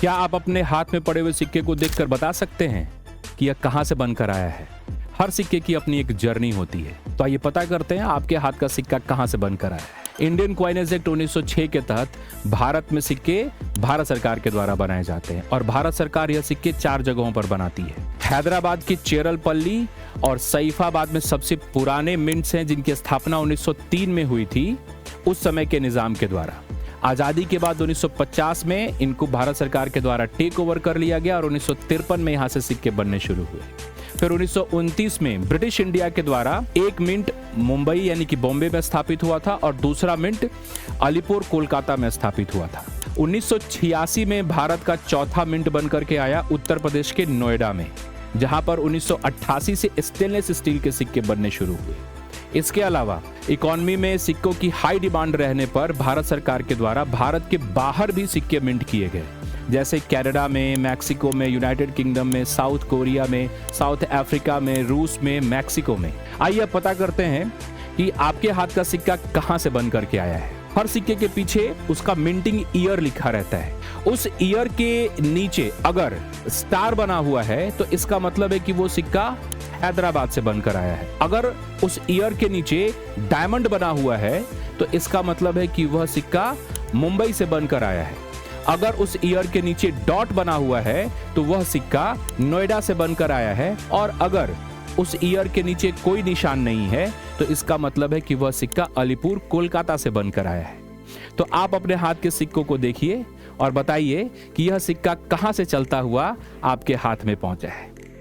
क्या आप अपने हाथ में पड़े हुए सिक्के को देखकर बता सकते हैं कि यह कहां से बनकर आया है? हर सिक्के की अपनी एक जर्नी होती है, तो आइए पता करते हैं आपके हाथ का सिक्का कहां से बनकर आया है। इंडियन कॉइनेज एक्ट 1906 के तहत भारत में सिक्के भारत सरकार के द्वारा बनाए जाते हैं और भारत सरकार यह सिक्के 4 जगहों पर बनाती है। हैदराबाद की चेरलपल्ली और सईफाबाद में सबसे पुराने मिंट्स हैं जिनकी स्थापना 1903 में हुई थी, उस समय के निजाम के द्वारा। आजादी के बाद 1950 में इनको भारत सरकार के द्वारा टेक ओवर कर लिया गया और 1953 में यहां से सिक्के बनने शुरू हुए। फिर 1929 में ब्रिटिश इंडिया के द्वारा एक मिंट मुंबई यानी कि बॉम्बे में स्थापित हुआ था और दूसरा मिंट अलीपुर कोलकाता में स्थापित हुआ था। 1986 में भारत का चौथा मिंट बनकर के आया उत्तर प्रदेश के नोएडा में, जहां पर 1988 से स्टेनलेस स्टील के सिक्के बनने शुरू हुए। इसके अलावा इकोनॉमी में सिक्कों की हाई डिमांड रहने पर भारत सरकार के द्वारा भारत के बाहर भी सिक्के मिंट किए गए, जैसे कनाडा में, मैक्सिको में, यूनाइटेड किंगडम में, साउथ कोरिया में, साउथ अफ्रीका में, रूस में, मैक्सिको में। आइए पता करते हैं कि आपके हाथ का सिक्का कहां से बन करके आया है। हर सिक्के के पीछे उसका मिंटिंग ईयर लिखा रहता है। उस ईयर के नीचे अगर स्टार बना हुआ है तो इसका मतलब है कि वो सिक्का हैदराबाद से बनकर आया है। अगर उस ईयर के नीचे डायमंड बना हुआ है तो इसका मतलब है कि वह सिक्का मुंबई से बनकर आया है। अगर उस ईयर के नीचे डॉट बना हुआ है तो वह सिक्का नोएडा से बनकर आया है, और अगर उस ईयर के नीचे कोई निशान नहीं है तो इसका मतलब है कि वह सिक्का अलीपुर कोलकाता से बनकर आया है। तो आप अपने हाथ के सिक्कों को देखिए और बताइए कि यह सिक्का कहां से चलता हुआ आपके हाथ में पहुंचा है।